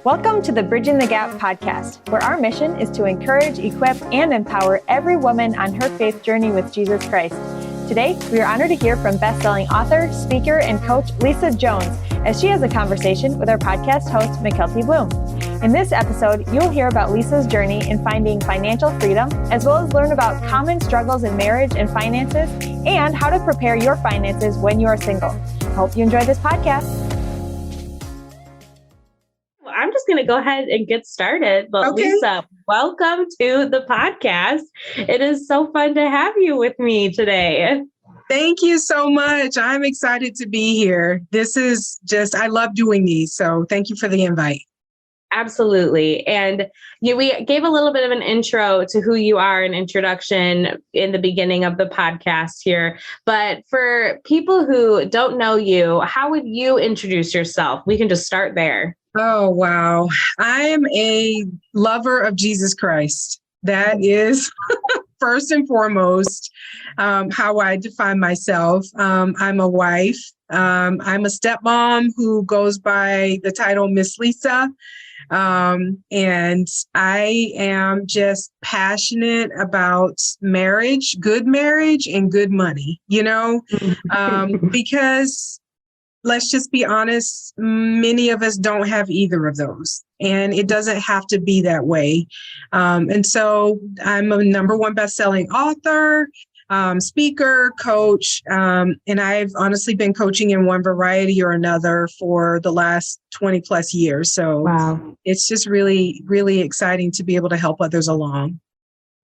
Welcome to the Bridging the Gap podcast, where our mission is to encourage, equip, and empower every woman on her faith journey with Jesus Christ. Today, we are honored to hear from best-selling author, speaker, and coach Lisa Jones as she has a conversation with our podcast host, Mykelti Bloom. In this episode, you'll hear about Lisa's journey in finding financial freedom, as well as learn about common struggles in marriage and finances, and how to prepare your finances when you are single. I hope you enjoy this podcast. I'm just going to go ahead and get started. But okay. Lisa, welcome to the podcast. It is so fun to have you with me today. Thank you so much. I'm excited to be here. This is I love doing these. So thank you for the invite. Absolutely. And we gave a little bit of an intro to who you are, an introduction in the beginning of the podcast here. But for people who don't know you, how would you introduce yourself? We can just start there. Oh, wow. I am a lover of Jesus Christ. That is first and foremost how I define myself. I'm a wife. I'm a stepmom who goes by the title Miss Lisa. And I am just passionate about marriage, and good money, because let's just be honest, many of us don't have either of those, and it doesn't have to be that way. And so I'm a #1 best-selling author, speaker, coach, and I've honestly been coaching in one variety or another for the last 20 plus years. So wow. It's just really, really exciting to be able to help others along.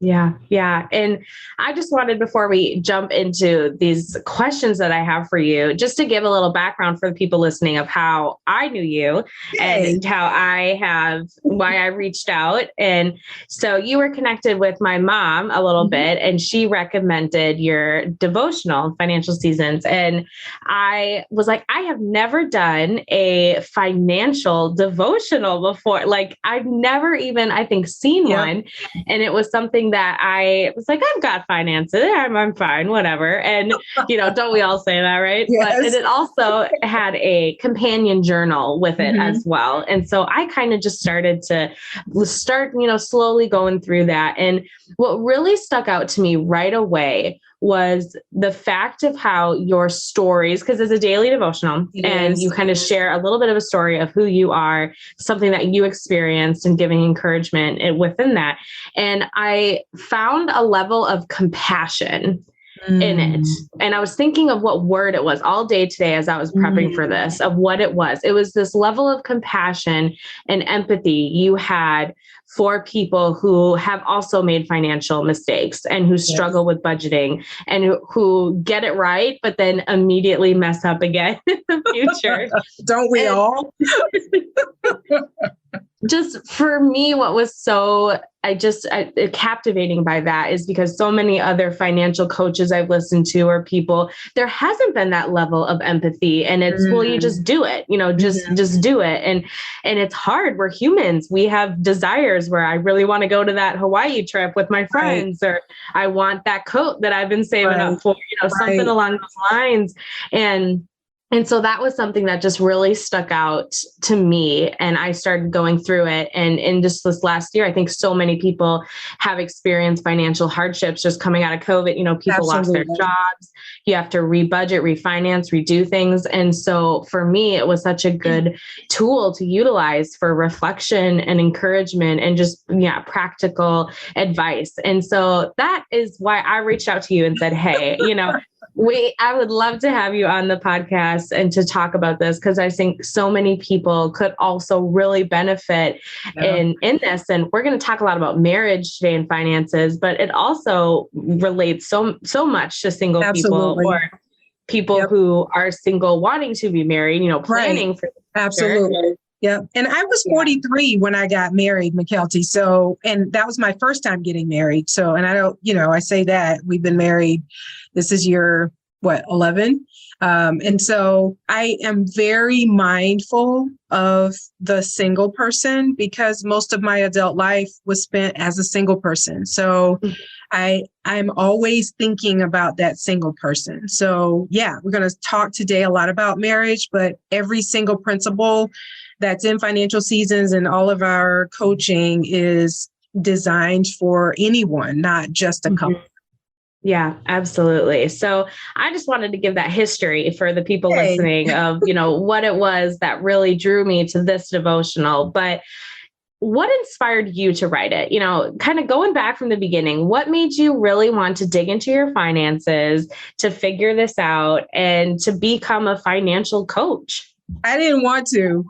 Yeah. And I just wanted, before we jump into these questions that I have for you, just to give a little background for the people listening of how I knew you and why I reached out. And so you were connected with my mom a little bit, and she recommended your devotional, Financial Seasons. And I was like, I have never done a financial devotional before. Like I've never even, I think, seen one. And it was something that I was like, I've got finances. I'm fine, whatever. And, don't we all say that, right? Yes. But it also had a companion journal with it as well. And so I kind of just started slowly going through that. And what really stuck out to me right away was the fact of how your stories, because it's a daily devotional, and you kind of share a little bit of a story of who you are, something that you experienced, and giving encouragement within that. And I found a level of compassion in it. And I was thinking of what word it was all day today as I was prepping for this, of what it was. It was this level of compassion and empathy you had for people who have also made financial mistakes and who struggle with budgeting and who get it right, but then immediately mess up again in the future. Don't we all? Just for me, what was so captivating by that is because so many other financial coaches I've listened to or people, there hasn't been that level of empathy, and it's, well, you just do it, just do it. And it's hard. We're humans. We have desires where I really want to go to that Hawaii trip with my friends, or I want that coat that I've been saving up for, something along those lines. And so that was something that just really stuck out to me. And I started going through it. And in just this last year, I think so many people have experienced financial hardships just coming out of COVID. People lost their jobs. You have to rebudget, refinance, redo things. And so for me, it was such a good tool to utilize for reflection and encouragement and just, practical advice. And so that is why I reached out to you and said, hey, I would love to have you on the podcast and to talk about this, because I think so many people could also really benefit in this. And we're going to talk a lot about marriage today and finances, but it also relates so much to single people or people who are single wanting to be married, planning for the future. Absolutely. Yeah. And I was 43 when I got married, Mykelti. So, and that was my first time getting married. So, and I don't, I say that we've been married. This is year, 11? And so I am very mindful of the single person because most of my adult life was spent as a single person. So I'm always thinking about that single person. So yeah, we're going to talk today a lot about marriage, but every single principle that's in Financial Seasons, and all of our coaching is designed for anyone, not just a couple. Yeah, absolutely. So I just wanted to give that history for the people listening of, what it was that really drew me to this devotional. But what inspired you to write it? Kind of going back from the beginning, what made you really want to dig into your finances, to figure this out, and to become a financial coach? I didn't want to.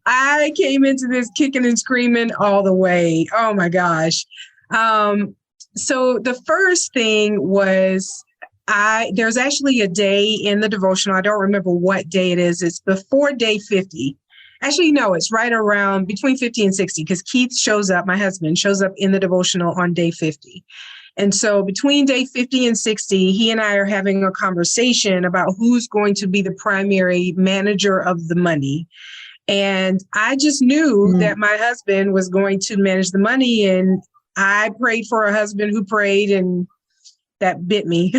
I came into this kicking and screaming all the way. Oh my gosh. So the first thing was there's actually a day in the devotional. I don't remember what day it is. It's before day 50. Actually, no, it's right around between 50 and 60 because Keith shows up, my husband shows up in the devotional on day 50. And so between day 50 and 60, he and I are having a conversation about who's going to be the primary manager of the money. And I just knew that my husband was going to manage the money. And I prayed for a husband who prayed, and that bit me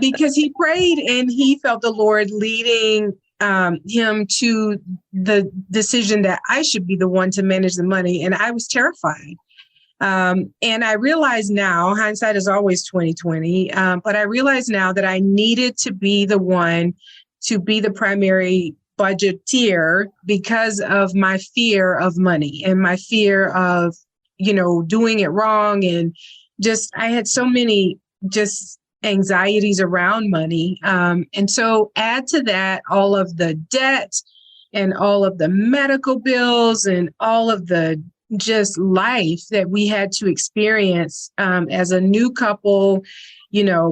because he prayed and he felt the Lord leading him to the decision that I should be the one to manage the money. And I was terrified. And I realize now, hindsight is always 20/20, but I realize now that I needed to be the one to be the primary budgeteer because of my fear of money and my fear of, doing it wrong. And I had so many just anxieties around money. And so add to that all of the debt and all of the medical bills and all of the just life that we had to experience as a new couple,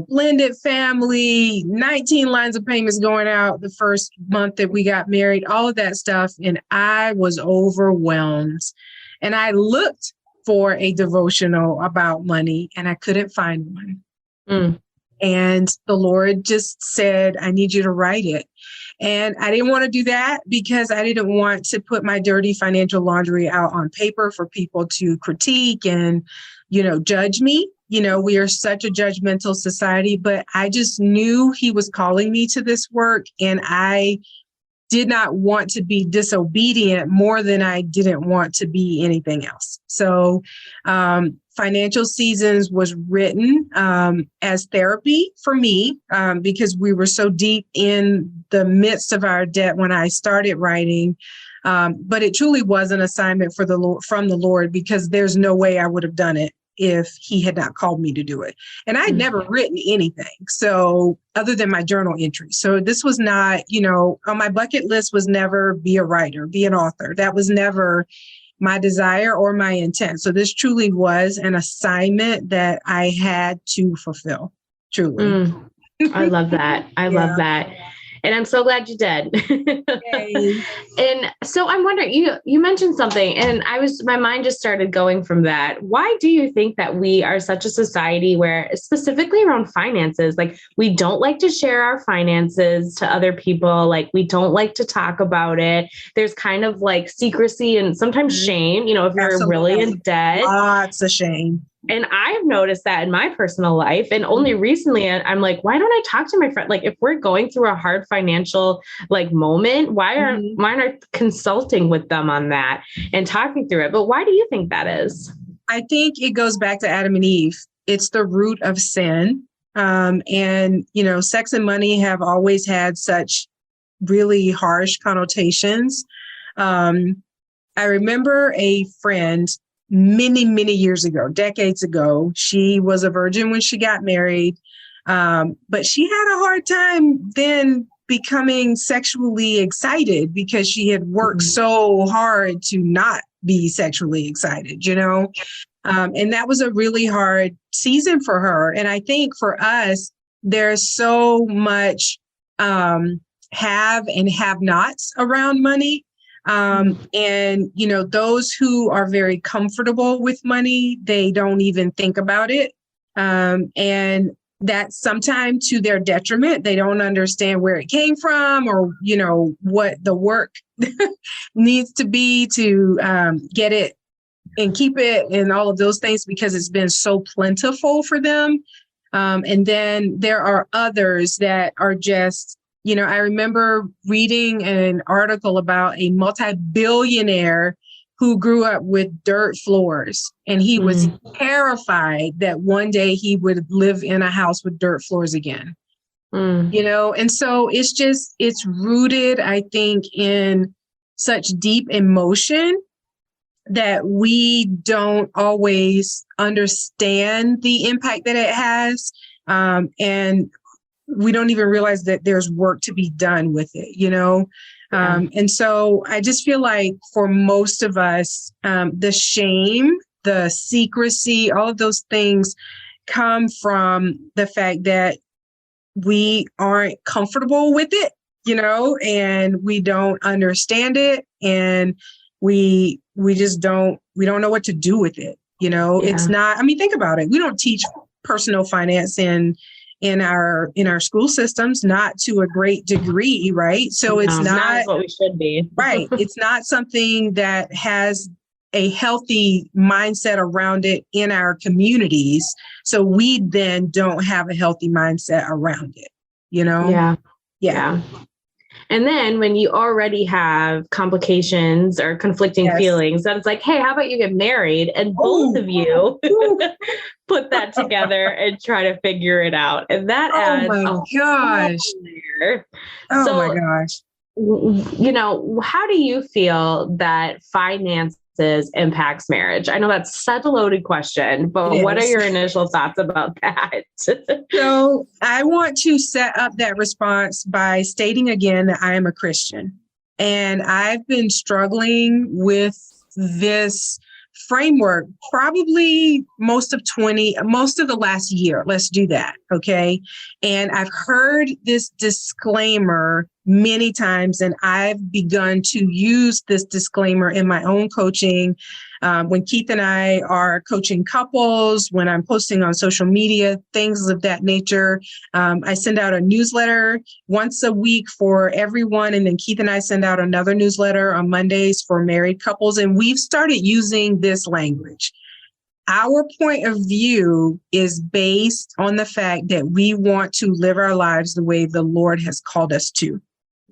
blended family, 19 lines of payments going out the first month that we got married, all of that stuff. And I was overwhelmed. And I looked for a devotional about money and I couldn't find one. And the Lord just said, I need you to write it. And I didn't want to do that because I didn't want to put my dirty financial laundry out on paper for people to critique and, judge me. We are such a judgmental society, but I just knew he was calling me to this work. And I did not want to be disobedient more than I didn't want to be anything else. So Financial Seasons was written as therapy for me because we were so deep in the midst of our debt when I started writing. But it truly was an assignment from the Lord because there's no way I would have done it if he had not called me to do it. And I'd never written anything. So other than my journal entries. So this was not, on my bucket list was never be a writer, be an author. That was never my desire or my intent. So this truly was an assignment that I had to fulfill. Truly. I love that. I love that. And I'm so glad you did. And so I'm wondering, you mentioned something and my mind just started going from that. Why do you think that we are such a society where specifically around finances, like we don't like to share our finances to other people. Like we don't like to talk about it. There's kind of like secrecy and sometimes shame, if you're really in debt. Lots of shame. And I've noticed that in my personal life. And only recently I'm like, why don't I talk to my friend? Like if we're going through a hard financial moment, why aren't I consulting with them on that and talking through it? But why do you think that is? I think it goes back to Adam and Eve. It's the root of sin. And, sex and money have always had such really harsh connotations. I remember a friend many, many years ago, decades ago. She was a virgin when she got married, but she had a hard time then becoming sexually excited because she had worked so hard to not be sexually excited, and that was a really hard season for her. And I think for us, there's so much have and have nots around money. And, those who are very comfortable with money, they don't even think about it. And that's sometimes to their detriment. They don't understand where it came from or, what the work needs to be to get it and keep it and all of those things because it's been so plentiful for them. And then there are others that are just I remember reading an article about a multi-billionaire who grew up with dirt floors, and he was terrified that one day he would live in a house with dirt floors again. And so it's rooted, I think, in such deep emotion that we don't always understand the impact that it has. And we don't even realize that there's work to be done with it, And so I just feel like for most of us, the shame, the secrecy, all of those things come from the fact that we aren't comfortable with it, and we don't understand it, and we don't know what to do with it. It's not, think about it. We don't teach personal finance in our school systems, not to a great degree, right? So it's not what we should be. Right. It's not something that has a healthy mindset around it in our communities. So we then don't have a healthy mindset around it, Yeah. And then when you already have complications or conflicting feelings, then it's like, hey, how about you get married and both of you put that together and try to figure it out. And that adds my gosh. How do you feel that finances impacts marriage? I know that's such a loaded question, but what are your initial thoughts about that? So I want to set up that response by stating again that I am a Christian, and I've been struggling with this framework probably most of the last year. Let's do that. Okay. And I've heard this disclaimer many times, and I've begun to use this disclaimer in my own coaching. When Keith and I are coaching couples, when I'm posting on social media, things of that nature. I send out a newsletter once a week for everyone. And then Keith and I send out another newsletter on Mondays for married couples. And we've started using this language. Our point of view is based on the fact that we want to live our lives the way the Lord has called us to.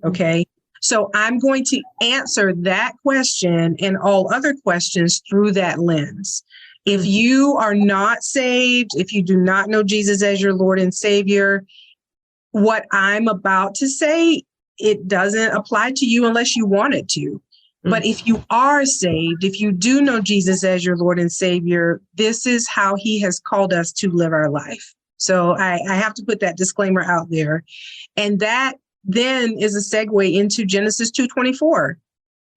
Okay. So I'm going to answer that question and all other questions through that lens. If you are not saved, if you do not know Jesus as your Lord and Savior, what I'm about to say, it doesn't apply to you unless you want it to. But if you are saved, if you do know Jesus as your Lord and Savior, this is how he has called us to live our life. So I have to put that disclaimer out there. And that then is a segue into Genesis 2:24.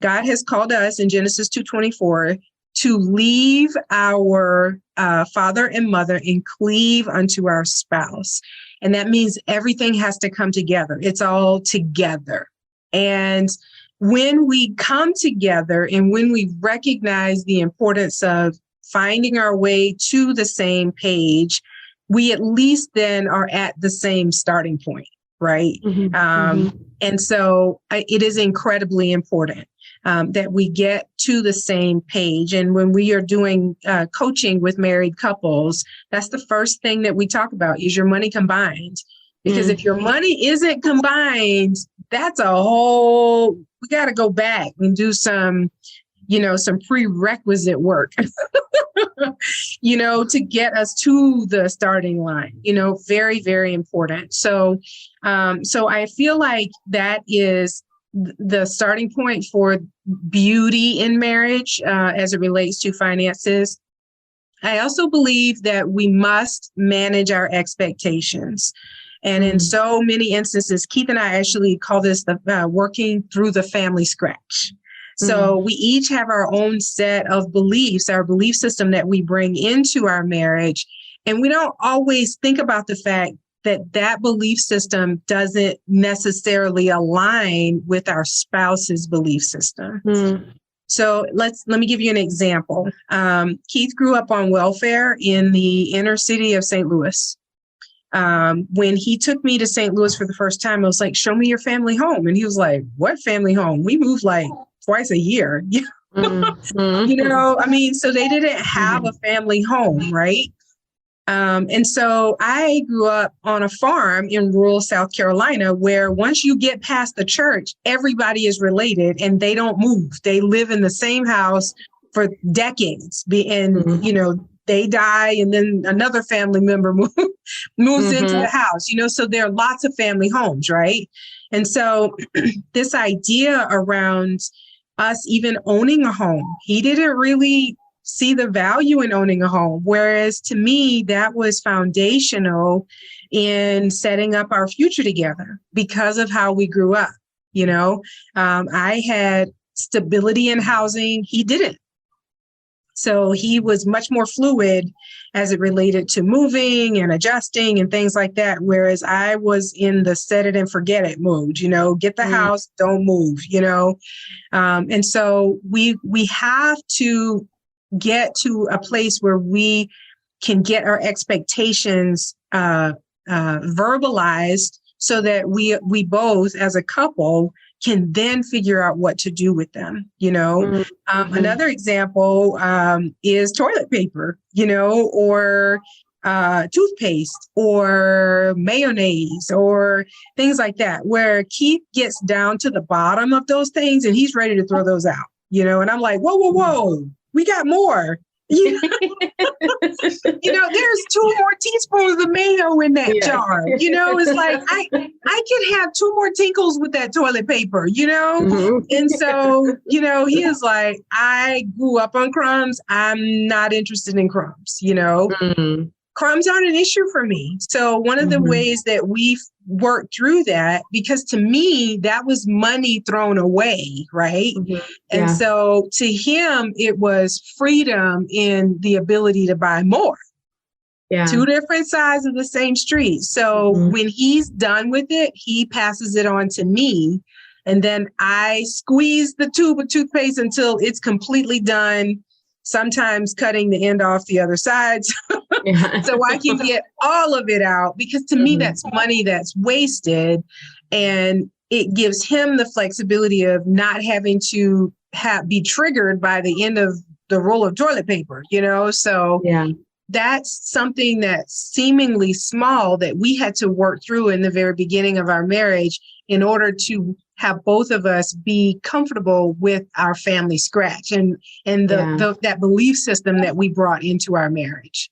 God has called us in Genesis 2:24 to leave our father and mother and cleave unto our spouse. And that means everything has to come together. It's all together. And when we come together and when we recognize the importance of finding our way to the same page, we at least then are at the same starting point. Right. And so it is incredibly important that we get to the same page. And when we are doing coaching with married couples, that's the first thing that we talk about is your money combined. Because if your money isn't combined, that's we got to go back and do some prerequisite work, to get us to the starting line, very, very important. So I feel like that is the starting point for beauty in marriage as it relates to finances. I also believe that we must manage our expectations. And in so many instances, Keith and I actually call this the working through the family scratch. So we each have our own set of beliefs, our belief system that we bring into our marriage. And we don't always think about the fact that that belief system doesn't necessarily align with our spouse's belief system. So let me give you an example. Keith grew up on welfare in the inner city of St. Louis. When he took me to St. Louis for the first time, I was like, show me your family home. And he was like, what family home? We moved like twice a year. So they didn't have a family home, right? And so I grew up on a farm in rural South Carolina, where once you get past the church, everybody is related and they don't move. They live in the same house for decades. And, you know, they die and then another family member moves into the house, you know, so there are lots of family homes, right? And so this idea around us even owning a home, he didn't really see the value in owning a home. Whereas to me, that was foundational in setting up our future together because of how we grew up. You know, I had stability in housing. He didn't. So he was much more fluid as it related to moving and adjusting and things like that. Whereas I was in the set it and forget it mood, you know, get the house, don't move, you know. And so we have to get to a place where we can get our expectations verbalized so that we both as a couple can then figure out what to do with them, you know. Another example is toilet paper, you know, or toothpaste or mayonnaise or things like that, where Keith gets down to the bottom of those things and he's ready to throw those out, you know. And I'm like, whoa. We got more. You know, there's 2 more teaspoons of mayo in that jar. You know, it's like I could have 2 more tinkles with that toilet paper, you know? And so, you know, he is like, I grew up on crumbs. I'm not interested in crumbs, you know? Crumbs aren't an issue for me. So one of the ways that we've worked through that, because to me, that was money thrown away, right? And so to him, it was freedom in the ability to buy more. 2 different sides of the same street. So when he's done with it, he passes it on to me. And then I squeeze the tube of toothpaste until it's completely done, sometimes cutting the end off the other side so I can get all of it out, because to me, that's money that's wasted. And it gives him the flexibility of not having to be triggered by the end of the roll of toilet paper, you know? So that's something that's seemingly small that we had to work through in the very beginning of our marriage in order to have both of us be comfortable with our family scratch and that belief system that we brought into our marriage.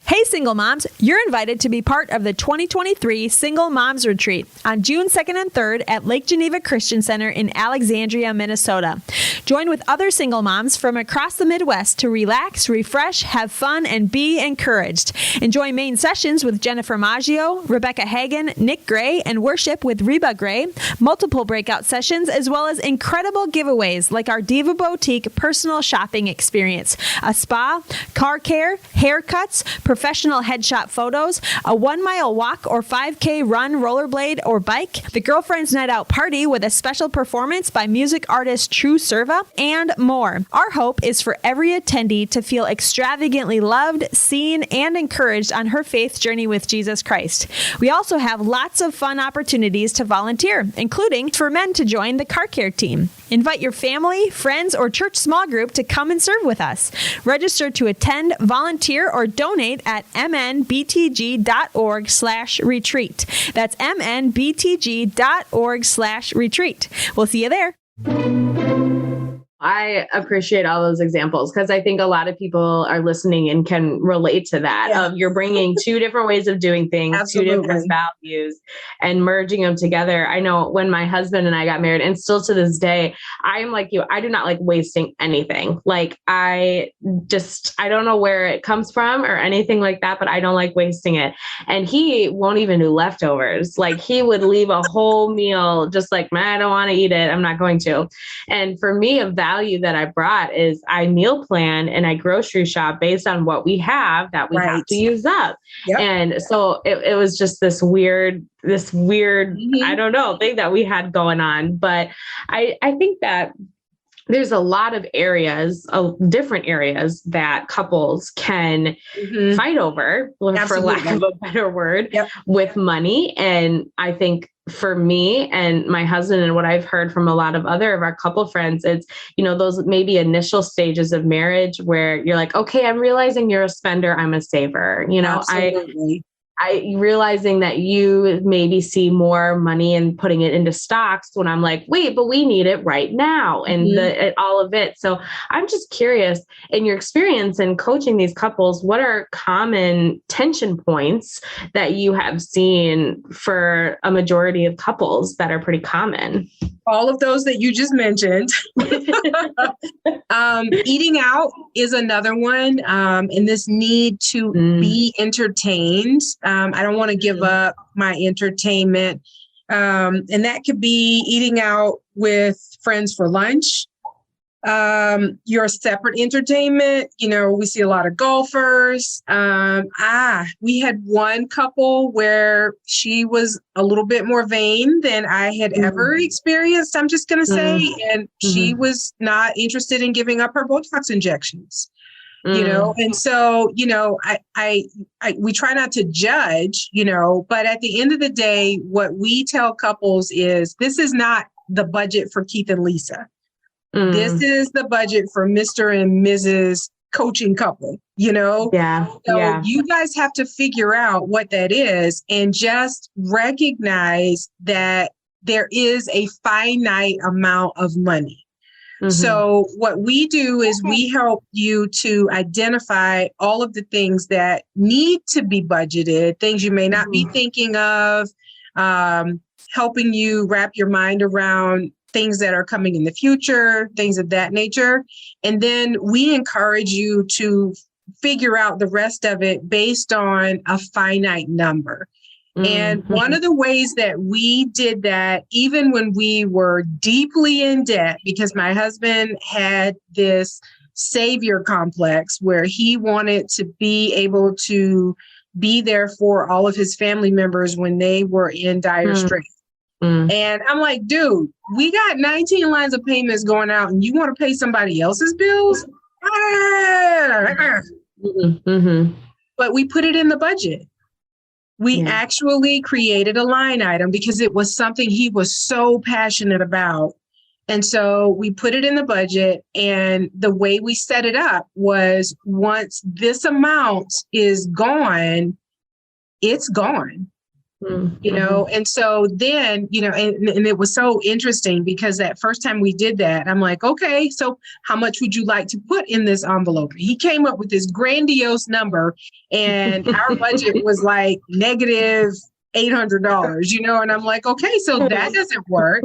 Hey, single moms, you're invited to be part of the 2023 Single Moms Retreat on June 2nd and 3rd at Lake Geneva Christian Center in Alexandria, Minnesota. Join with other single moms from across the Midwest to relax, refresh, have fun, and be encouraged. Enjoy main sessions with Jennifer Maggio, Rebecca Hagan, Nick Gray, and worship with Reba Gray, multiple breakout sessions, as well as incredible giveaways like our Diva Boutique personal shopping experience, a spa, car care, haircuts, professional headshot photos, a 1-mile walk or 5K run, rollerblade, or bike, the Girlfriends Night Out party with a special performance by music artist True Serva, and more. Our hope is for every attendee to feel extravagantly loved, seen, and encouraged on her faith journey with Jesus Christ. We also have lots of fun opportunities to volunteer, including for men to join the car care team. Invite your family, friends, or church small group to come and serve with us. Register to attend, volunteer, or donate at mnbtg.org/retreat. That's mnbtg.org/retreat. We'll see you there. I appreciate all those examples because I think a lot of people are listening and can relate to that. Of you're bringing 2 different ways of doing things, Absolutely. 2 different values, and merging them together. I know when my husband and I got married, and still to this day, I'm like you. I do not like wasting anything. Like I don't know where it comes from or anything like that, but I don't like wasting it. And he won't even do leftovers. Like he would leave a whole meal just like, man, I don't want to eat it. I'm not going to. And for me, a value that I brought is I meal plan and I grocery shop based on what we have that we have to use up. And so it was just this weird, I don't know, thing that we had going on. But I think that there's a lot of areas, different areas that couples can fight over, for lack of a better word, with money. And I think for me and my husband, and what I've heard from a lot of other of our couple friends, it's, those maybe initial stages of marriage where you're like, okay, I'm realizing you're a spender, I'm a saver. Absolutely. I realizing that you maybe see more money and putting it into stocks when I'm like, wait, but we need it right now, and all of it. So I'm just curious, in your experience in coaching these couples, what are common tension points that you have seen for a majority of couples that are pretty common? All of those that you just mentioned. Eating out is another one. And this need to be entertained. I don't want to give up my entertainment. And that could be eating out with friends for lunch. Your separate entertainment, we see a lot of golfers. We had one couple where she was a little bit more vain than I had ever experienced, I'm just going to say, and she was not interested in giving up her Botox injections, and so, we try not to judge, but at the end of the day, what we tell couples is this is not the budget for Keith and Lisa. This is the budget for Mr. and Mrs. coaching couple, Yeah. So you guys have to figure out what that is and just recognize that there is a finite amount of money. So what we do is we help you to identify all of the things that need to be budgeted, things you may not be thinking of, helping you wrap your mind around things that are coming in the future, things of that nature. And then we encourage you to figure out the rest of it based on a finite number. And one of the ways that we did that, even when we were deeply in debt, because my husband had this savior complex where he wanted to be able to be there for all of his family members when they were in dire straits. And I'm like, dude, we got 19 lines of payments going out and you want to pay somebody else's bills? But we put it in the budget. We actually created a line item because it was something he was so passionate about. And so we put it in the budget, and the way we set it up was once this amount is gone, it's gone. And so then, and it was so interesting because that first time we did that, I'm like, okay, so how much would you like to put in this envelope? He came up with this grandiose number, and our budget was like negative $800, and I'm like, okay, so that doesn't work,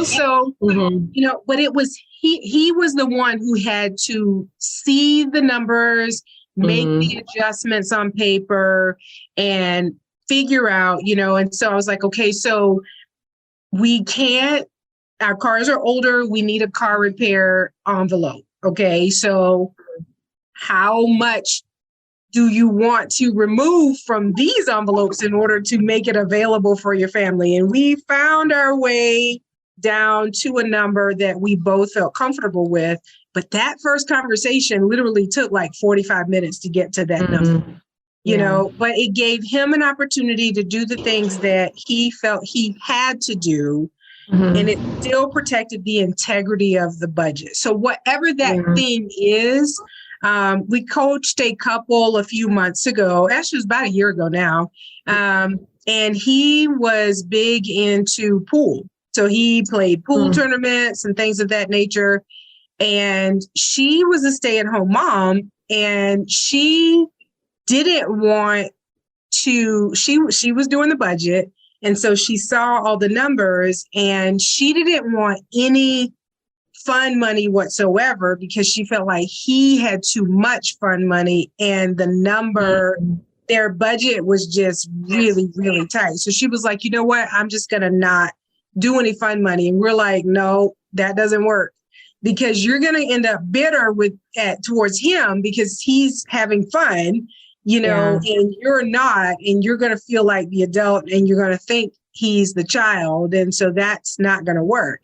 so, but it was, he was the one who had to see the numbers, make the adjustments on paper, and figure out, and so I was like, okay, so our cars are older. We need a car repair envelope. Okay. So how much do you want to remove from these envelopes in order to make it available for your family? And we found our way down to a number that we both felt comfortable with. But that first conversation literally took like 45 minutes to get to that number. But it gave him an opportunity to do the things that he felt he had to do. And it still protected the integrity of the budget. So whatever that thing is, we coached a couple a few months ago. Actually, it was about a year ago now. And he was big into pool. So he played pool tournaments and things of that nature. And she was a stay-at-home mom, and she didn't want to, she was doing the budget. And so she saw all the numbers, and she didn't want any fun money whatsoever because she felt like he had too much fun money, and the number, their budget was just really, really tight. So she was like, you know what? I'm just going to not do any fun money. And we're like, no, that doesn't work, because you're going to end up bitter towards him because he's having fun. And you're not, and you're going to feel like the adult, and you're going to think he's the child. And so that's not going to work.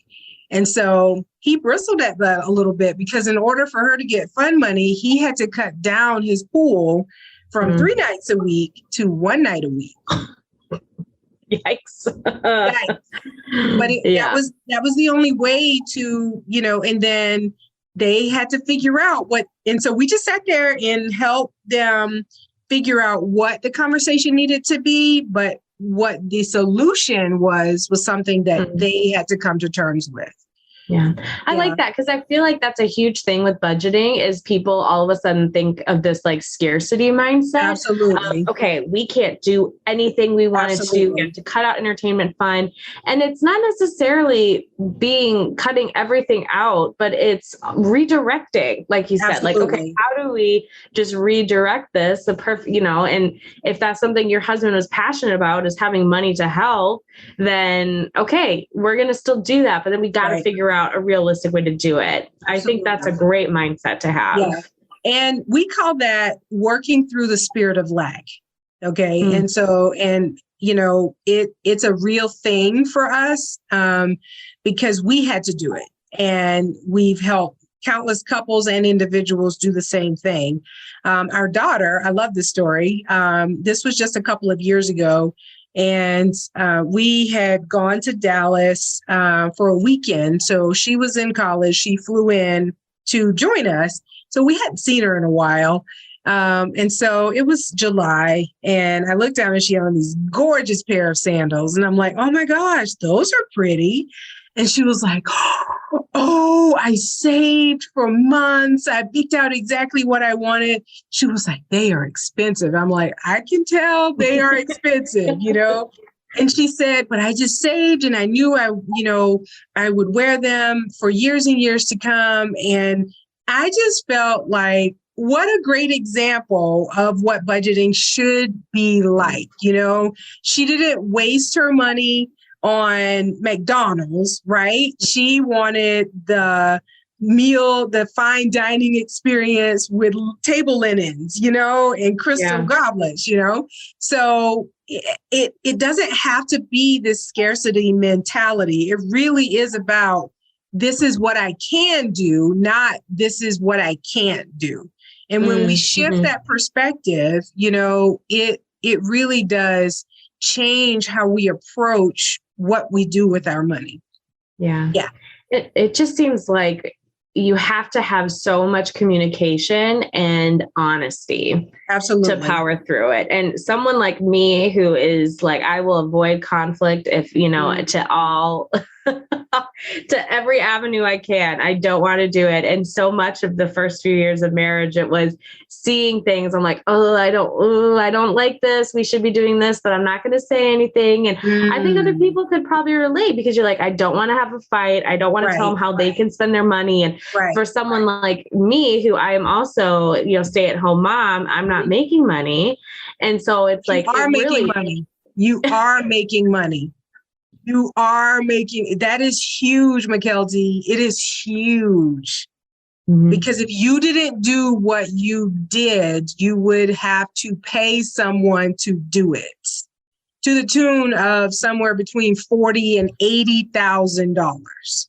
And so he bristled at that a little bit, because in order for her to get fun money, he had to cut down his pool from 3 nights a week to 1 night a week. Yikes. Yikes. But that was the only way to, and then they had to figure out and so we just sat there and helped them figure out what the conversation needed to be, but what the solution was something that they had to come to terms with. Yeah. I like that because I feel like that's a huge thing with budgeting is people all of a sudden think of this like scarcity mindset. Absolutely. Okay, we can't do anything we wanted to do. We have to cut out entertainment fund. And it's not necessarily cutting everything out, but it's redirecting, like you said. Absolutely. Like, okay, how do we just redirect this? And if that's something your husband was passionate about is having money to help, then okay, we're going to still do that. But then we got to figure out a realistic way to do it. I think that's a great mindset to have. Yeah. And we call that working through the spirit of lack. Okay. And so, it's a real thing for us because we had to do it. And we've helped countless couples and individuals do the same thing. Our daughter, I love this story. This was just a couple of years ago. And we had gone to Dallas for a weekend. So she was in college. She flew in to join us. So we hadn't seen her in a while. And so it was July. And I looked down and she had on these gorgeous pair of sandals. And I'm like, oh my gosh, those are pretty. And she was like, oh, I saved for months. I picked out exactly what I wanted. She was like, they are expensive. I'm like, I can tell they are expensive, And she said, but I just saved and I knew I would wear them for years and years to come. And I just felt like, what a great example of what budgeting should be like. She didn't waste her money on McDonald's, right? She wanted the meal, the fine dining experience with table linens, and crystal goblets, So it doesn't have to be this scarcity mentality. It really is about this is what I can do, not this is what I can't do. And when we shift that perspective, it really does change how we approach what we do with our money. Yeah. Yeah. It just seems like you have to have so much communication and honesty Absolutely to power through it. And someone like me who is like, I will avoid conflict if, to all, to every avenue I can. I don't want to do it. And so much of the first few years of marriage, it was seeing things. I'm like, I don't like this. We should be doing this, but I'm not going to say anything. And I think other people could probably relate because you're like, I don't want to have a fight. I don't want to tell them how they can spend their money. And for someone like me, who I am also, stay-at-home mom, I'm not making money. And so it's like, you are making money. You are making money. You are making, that is huge, Mykelti. It is huge. Because if you didn't do what you did, you would have to pay someone to do it to the tune of somewhere between $40,000 and $80,000.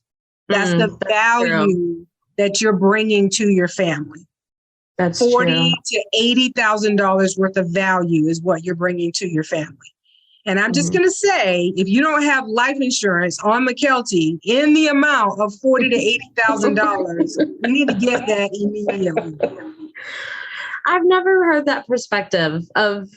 That's the value that you're bringing to your family. That's $40,000 to $80,000 worth of value is what you're bringing to your family. And I'm just going to say, if you don't have life insurance on Mykelti in the amount of $40,000 to $80,000, you need to get that immediately. I've never heard that perspective of,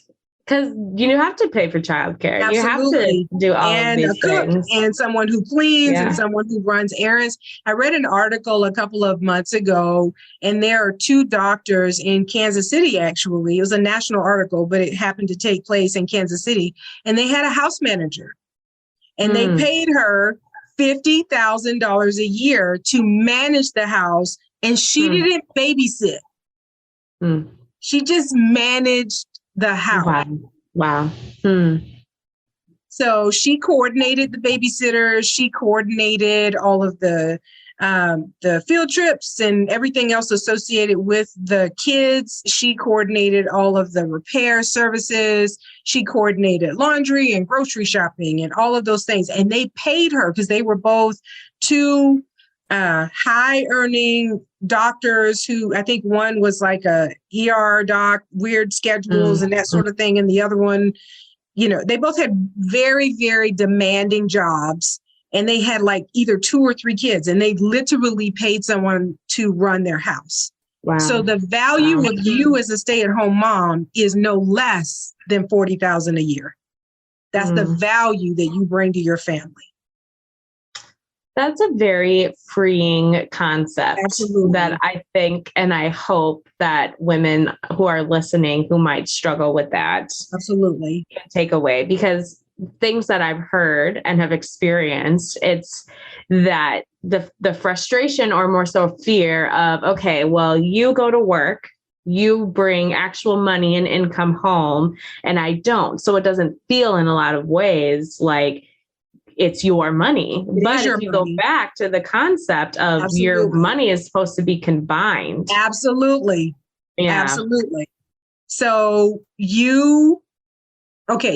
because you have to pay for childcare. Absolutely. You have to do all of these things. And someone who cleans and someone who runs errands. I read an article a couple of months ago, and there are two doctors in Kansas City, actually. It was a national article, but it happened to take place in Kansas City. And they had a house manager. And they paid her $50,000 a year to manage the house. And she didn't babysit. She just managed the house. Wow. So she coordinated the babysitters. She coordinated all of the field trips and everything else associated with the kids. She coordinated all of the repair services. She coordinated laundry and grocery shopping and all of those things. And they paid her because they were both two high earning doctors who, I think one was like a ER doc, weird schedules and that sort of thing. And the other one they both had very, very demanding jobs, and they had like either 2 or 3 kids, and they literally paid someone to run their house. Wow. So the value of you as a stay-at-home mom is no less than $40,000 a year. That's the value that you bring to your family. That's a very freeing concept. Absolutely. That I think, and I hope that women who are listening who might struggle with that absolutely can take away, because things that I've heard and have experienced, it's that the frustration, or more so fear of, okay, well, you go to work, you bring actual money and income home, and I don't. So it doesn't feel in a lot of ways like it's your money. But if you go back to the concept of your money is supposed to be combined. Absolutely. Yeah. Absolutely. So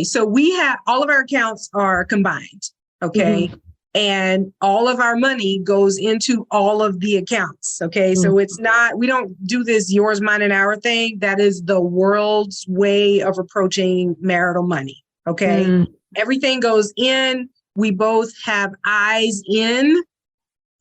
so we have all of our accounts are combined. Okay. Mm-hmm. And all of our money goes into all of the accounts. Okay. Mm-hmm. So it's not, we don't do this yours, mine, and our thing. That is the world's way of approaching marital money. Okay. Mm-hmm. Everything goes in. We both have eyes in.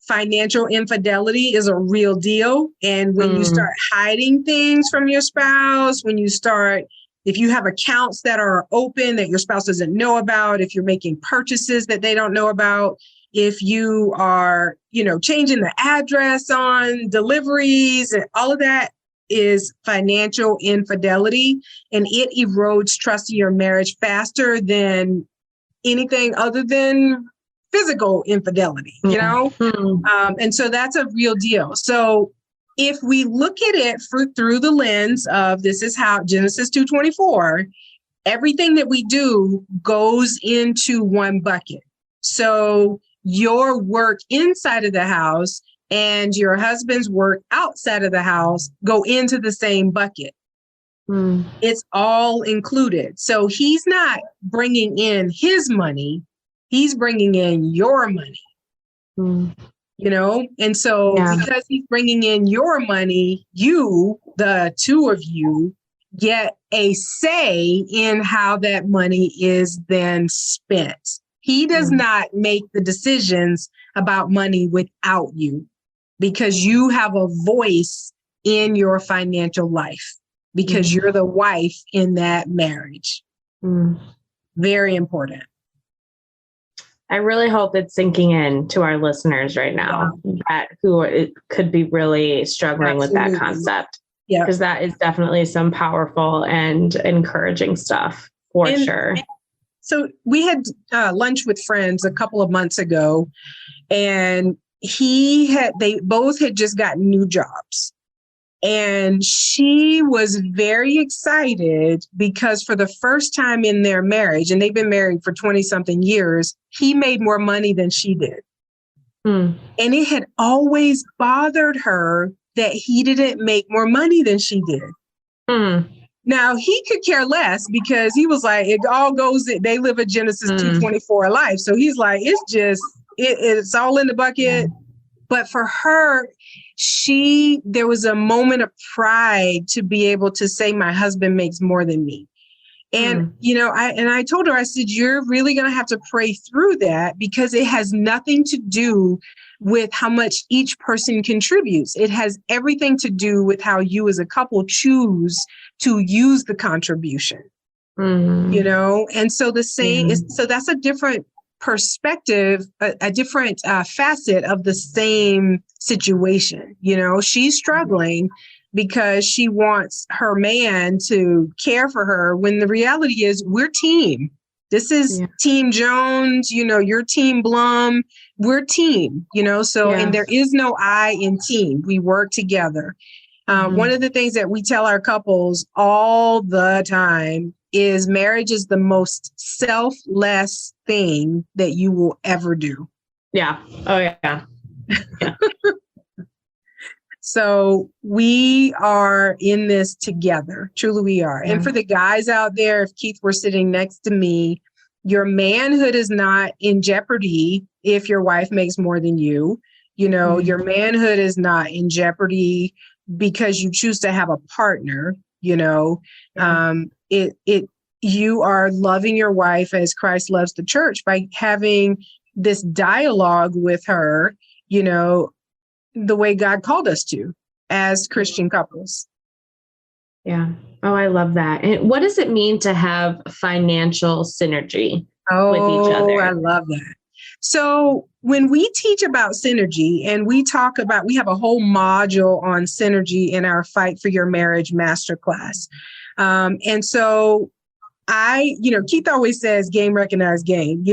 Financial infidelity is a real deal. And when you start hiding things from your spouse, if you have accounts that are open that your spouse doesn't know about, if you're making purchases that they don't know about, if you are, changing the address on deliveries, and all of that is financial infidelity, and it erodes trust in your marriage faster than anything other than physical infidelity, and so that's a real deal. So if we look at it through the lens of this is how Genesis 2:24, everything that we do goes into one bucket. So your work inside of the house and your husband's work outside of the house go into the same bucket. It's all included. So he's not bringing in his money. He's bringing in your money. And so because he's bringing in your money, the two of you, get a say in how that money is then spent. He does not make the decisions about money without you, because you have a voice in your financial life, because you're the wife in that marriage. Very important. I really hope it's sinking in to our listeners right now, that who could be really struggling with that concept. Yeah, because that is definitely some powerful and encouraging stuff for sure. So we had lunch with friends a couple of months ago, and they both had just gotten new jobs. And she was very excited because for the first time in their marriage, and they've been married for 20 something years, he made more money than she did. And it had always bothered her that he didn't make more money than she did. Now he could care less, because he was like, it all goes, they live a Genesis 2:24 life. So he's like, it's just, it's all in the bucket. But for her, there was a moment of pride to be able to say, my husband makes more than me. And, I told her, I said, you're really going to have to pray through that, because it has nothing to do with how much each person contributes. It has everything to do with how you as a couple choose to use the contribution, and so the same is, so that's a different perspective, a different facet of the same situation. She's struggling because she wants her man to care for her, when the reality is we're team. This is Team Jones, your Team Blum, we're team, and there is no I in team. We work together. One of the things that we tell our couples all the time is marriage is the most selfless thing that you will ever do. Yeah. Oh, yeah. So we are in this together. Truly we are. Yeah. And for the guys out there, if Keith were sitting next to me, your manhood is not in jeopardy if your wife makes more than you. Your manhood is not in jeopardy because you choose to have a partner. It you are loving your wife as Christ loves the church by having this dialogue with her, the way God called us to as Christian couples. Yeah. Oh, I love that. And what does it mean to have financial synergy with each other? I love that. So when we teach about synergy and we have a whole module on synergy in our Fight for Your Marriage masterclass. And so Keith always says game recognized game.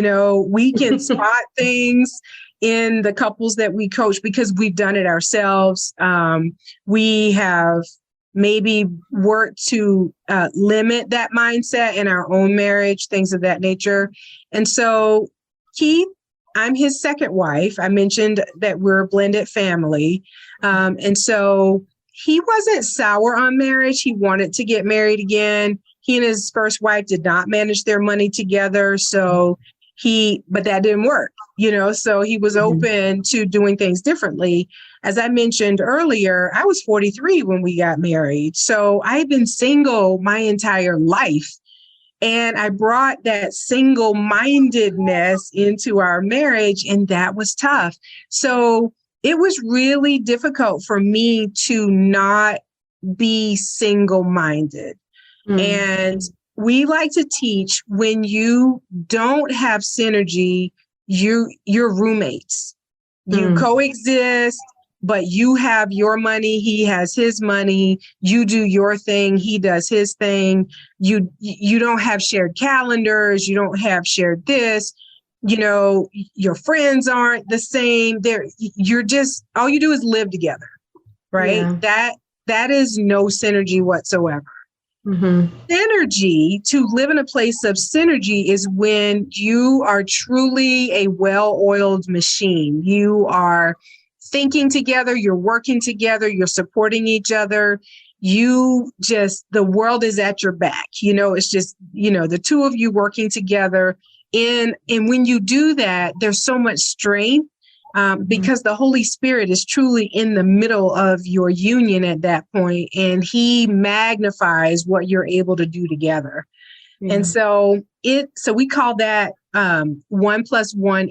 We can spot things in the couples that we coach because we've done it ourselves. We have maybe work to limit that mindset in our own marriage, things of that nature. And so Keith, I'm his second wife. I mentioned that we're a blended family. And so he wasn't sour on marriage. He wanted to get married again. He and his first wife did not manage their money together. But that didn't work, so he was open to doing things differently. As I mentioned earlier, I was 43 when we got married. So I had been single my entire life. And I brought that single-mindedness into our marriage, and that was tough. So it was really difficult for me to not be single-minded. And we like to teach when you don't have synergy, you're roommates. You coexist, but you have your money, he has his money, you do your thing, he does his thing. You don't have shared calendars, you don't have shared this, your friends aren't the same. You're just, all you do is live together, right? Yeah. That is no synergy whatsoever. Synergy, to live in a place of synergy, is when you are truly a well-oiled machine. You are thinking together, you're working together, you're supporting each other. The world is at your back. It's just, the two of you working together. And when you do that, there's so much strength because the Holy Spirit is truly in the middle of your union at that point, and he magnifies what you're able to do together. Yeah. And so we call that 1 + 1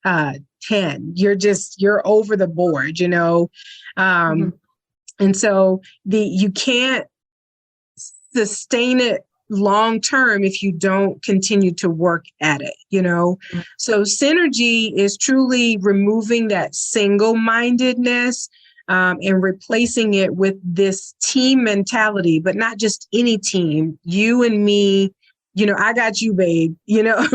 = 10. You're over the board, and so you can't sustain it long term if you don't continue to work at it, So synergy is truly removing that single-mindedness and replacing it with this team mentality, but not just any team. You and me, I got you, babe. It's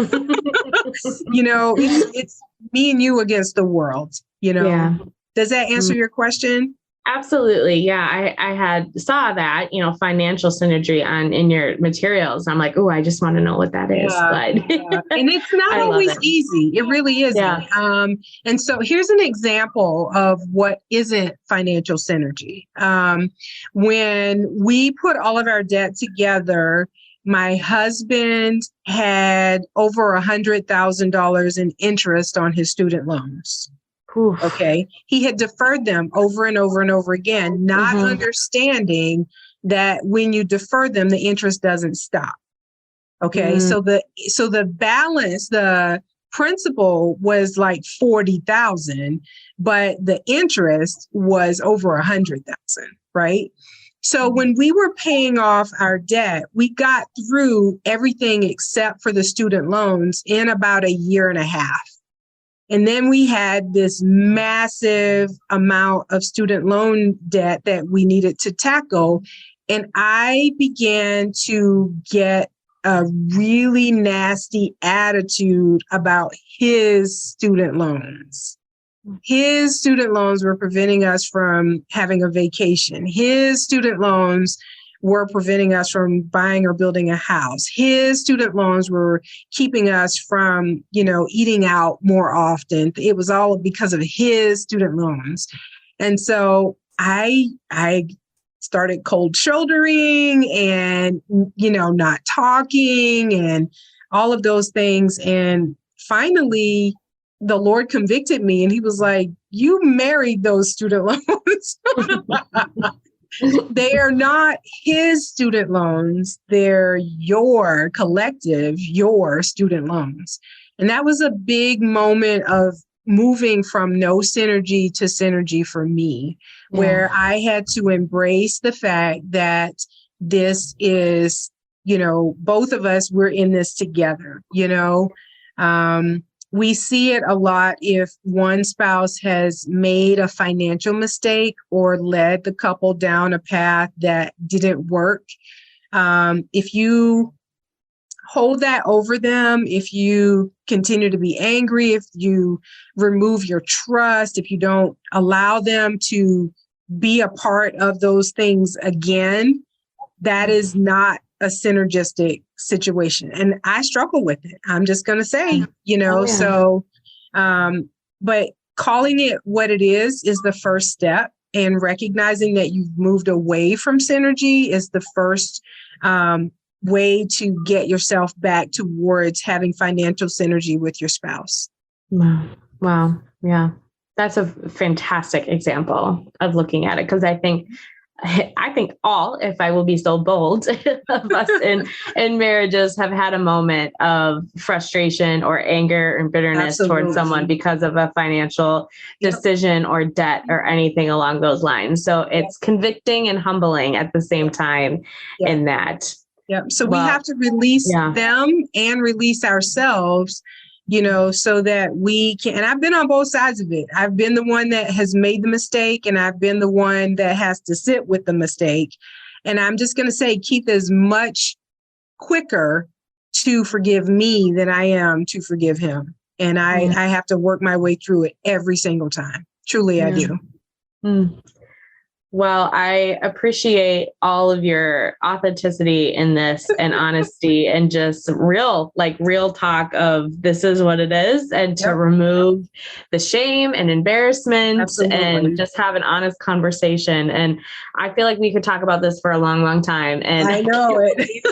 me and you against the world. Yeah. Does that answer your question? Absolutely. Yeah. I saw that, financial synergy in your materials. I'm like, oh, I just want to know what that is. Yeah. And it's not always easy. It really isn't. Yeah. And so here's an example of what isn't financial synergy. When we put all of our debt together, my husband had over $100,000 in interest on his student loans. Oof. Okay. He had deferred them over and over and over again, not understanding that when you defer them, the interest doesn't stop. Okay. So the balance, the principal was like 40,000, but the interest was over 100,000. Right. So when we were paying off our debt, we got through everything except for the student loans in about 1.5 years. And then we had this massive amount of student loan debt that we needed to tackle. And I began to get a really nasty attitude about his student loans. His student loans were preventing us from having a vacation. His student loans were preventing us from buying or building a house. His student loans were keeping us from, eating out more often. It was all because of his student loans. And so I started cold shouldering and, not talking and all of those things. And finally, the Lord convicted me and he was like, you married those student loans. They are not his student loans. They're your collective, your student loans. And that was a big moment of moving from no synergy to synergy for me, where I had to embrace the fact that this is, both of us, we're in this together, we see it a lot if one spouse has made a financial mistake or led the couple down a path that didn't work. If you hold that over them, if you continue to be angry, if you remove your trust, if you don't allow them to be a part of those things again, that is not a synergistic situation. And I struggle with it. I'm just going to say, but calling it what it is the first step, and recognizing that you've moved away from synergy is the first way to get yourself back towards having financial synergy with your spouse. Wow. Yeah. That's a fantastic example of looking at it. Because I think all, if I will be so bold, of us in marriages have had a moment of frustration or anger and bitterness towards someone because of a financial decision or debt or anything along those lines. So it's convicting and humbling at the same time in that. Yep. So we have to release them and release ourselves, so that we can, and I've been on both sides of it. I've been the one that has made the mistake, and I've been the one that has to sit with the mistake. And I'm just going to say, Keith is much quicker to forgive me than I am to forgive him. And I have to work my way through it every single time. Truly, I do. Well, I appreciate all of your authenticity in this and honesty and just real talk of this is what it is, and to remove the shame and embarrassment and just have an honest conversation. And I feel like we could talk about this for a long, long time. And I know it.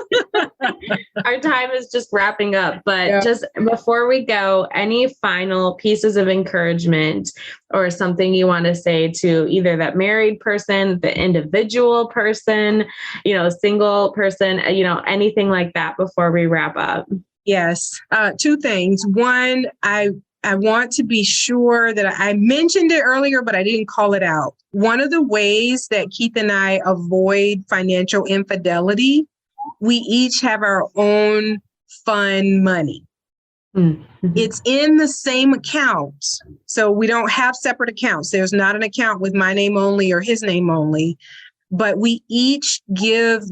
Our time is just wrapping up, but just before we go, any final pieces of encouragement or something you want to say to either that married person, the individual person, single person, anything like that before we wrap up? Yes. Two things. One, I want to be sure that I mentioned it earlier, but I didn't call it out. One of the ways that Keith and I avoid financial infidelity, we each have our own fund money. Mm-hmm. It's in the same account. So we don't have separate accounts. There's not an account with my name only or his name only, but we each give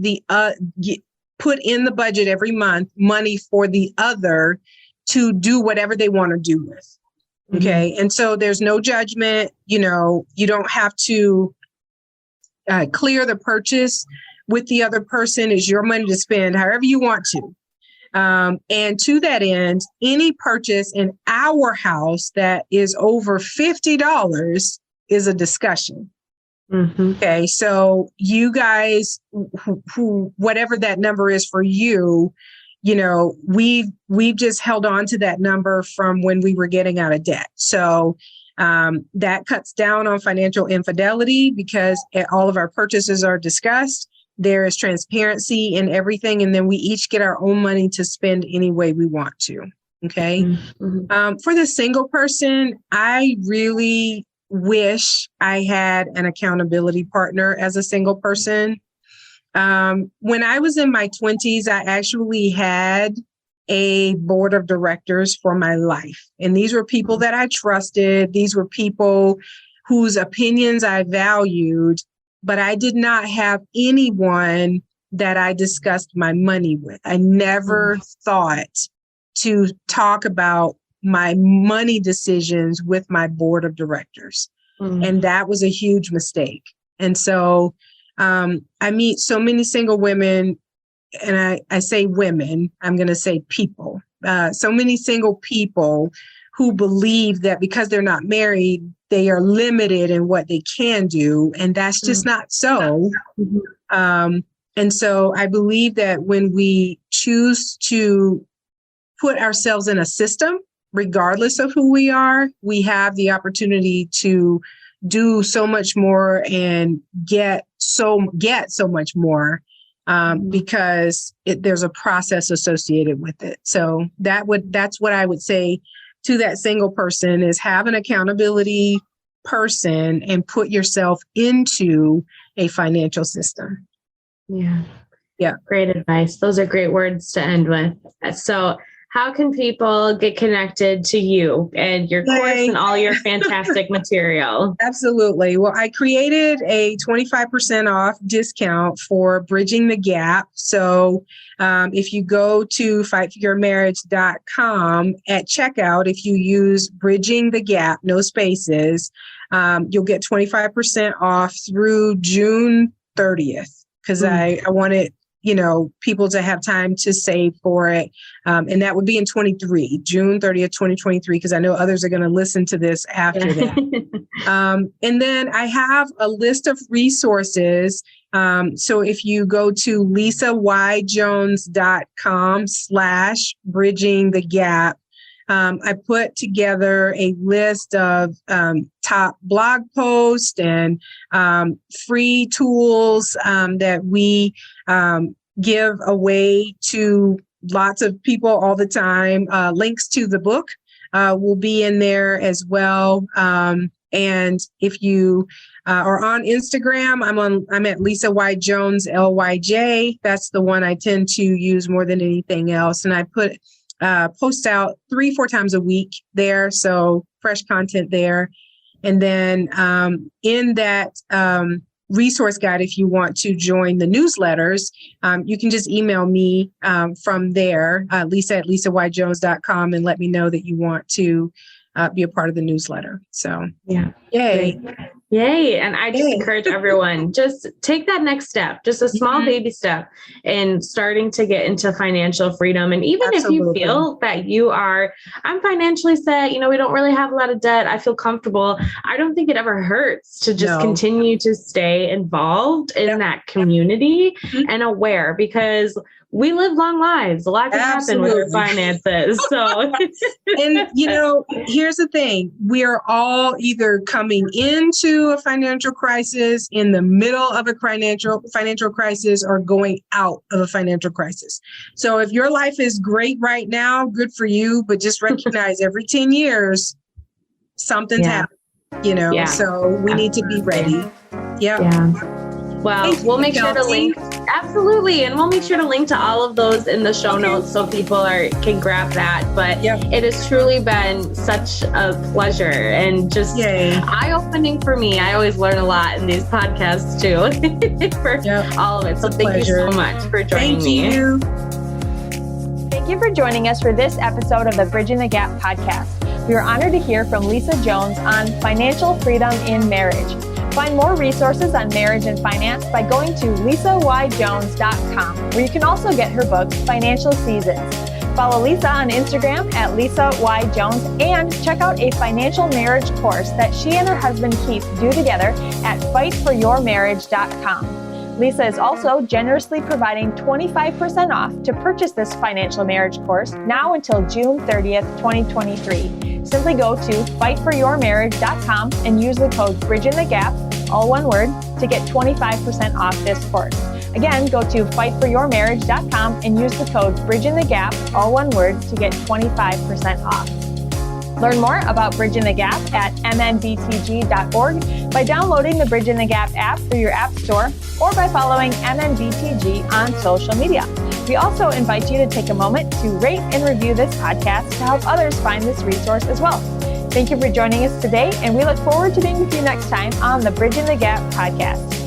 put in the budget every month money for the other to do whatever they want to do with. Okay. Mm-hmm. And so there's no judgment. You don't have to clear the purchase with the other person. Is your money to spend however you want to. And to that end, any purchase in our house that is over $50 is a discussion. Mm-hmm. Okay. So you guys, who whatever that number is for you, we've just held on to that number from when we were getting out of debt. So that cuts down on financial infidelity because all of our purchases are discussed. There is transparency in everything. And then we each get our own money to spend any way we want to. Okay. Mm-hmm. For the single person, I really wish I had an accountability partner as a single person. When I was in my 20s, I actually had a board of directors for my life. And these were people that I trusted. These were people whose opinions I valued. But I did not have anyone that I discussed my money with. I never thought to talk about my money decisions with my board of directors. And that was a huge mistake. And so I meet so many single women, and I say women, I'm going to say people, so many single people who believe that because they're not married, they are limited in what they can do. And that's just not so. And so I believe that when we choose to put ourselves in a system, regardless of who we are, we have the opportunity to do so much more and get so much more because there's a process associated with it. So that's what I would say to that single person is have an accountability person and put yourself into a financial system. Yeah. Yeah. Great advice. Those are great words to end with. So how can people get connected to you and your course and all your fantastic material? Absolutely. Well, I created a 25% off discount for Bridging the Gap. So if you go to fightforyourmarriage.com at checkout, if you use Bridging the Gap, no spaces, you'll get 25% off through June 30th because I wanted people to have time to save for it. And that would be in June 30th, 2023, because I know others are going to listen to this after that. And then I have a list of resources. So if you go to lisayjones.com/bridging the gap, I put together a list of top blog posts and free tools that we give away to lots of people all the time. Links to the book will be in there as well. And if you are on Instagram, I'm at Lisa Y. Jones, LYJ. That's the one I tend to use more than anything else. And I post out 3-4 times a week there. So fresh content there. And then in that resource guide, if you want to join the newsletters, you can just email me from there, lisa@lisayjones.com, and let me know that you want to be a part of the newsletter. So yeah. Yay. Great. Yay. And I just encourage everyone, just take that next step, just a small baby step in starting to get into financial freedom. And even if you feel that I'm financially set, we don't really have a lot of debt, I feel comfortable. I don't think it ever hurts to just continue to stay involved in that community and aware, because we live long lives. A lot can happen with our finances. So, and here's the thing: we are all either coming into a financial crisis, in the middle of a financial crisis, or going out of a financial crisis. So, if your life is great right now, good for you. But just recognize every 10 years, something's happened. So we need to be ready. Yeah. Well, we'll make sure to link. Absolutely. And we'll make sure to link to all of those in the show notes so people can grab that. But it has truly been such a pleasure and just eye-opening for me. I always learn a lot in these podcasts too for all of it. So thank you so much for joining me. Thank you for joining us for this episode of the Bridging the Gap podcast. We are honored to hear from Lisa Jones on financial freedom in marriage. Find more resources on marriage and finance by going to lisayjones.com, where you can also get her book, Financial Seasons. Follow Lisa on Instagram at Lisa Y. Jones, and check out a financial marriage course that she and her husband Keith do together at fightforyourmarriage.com. Lisa is also generously providing 25% off to purchase this financial marriage course now until June 30th, 2023. Simply go to fightforyourmarriage.com and use the code BRIDGINTHEGAP, all one word, to get 25% off this course. Again, go to fightforyourmarriage.com and use the code BRIDGINTHEGAP, all one word, to get 25% off. Learn more about Bridging the Gap at mnbtg.org by downloading the Bridging the Gap app through your app store or by following MNBTG on social media. We also invite you to take a moment to rate and review this podcast to help others find this resource as well. Thank you for joining us today, and we look forward to being with you next time on the Bridging the Gap podcast.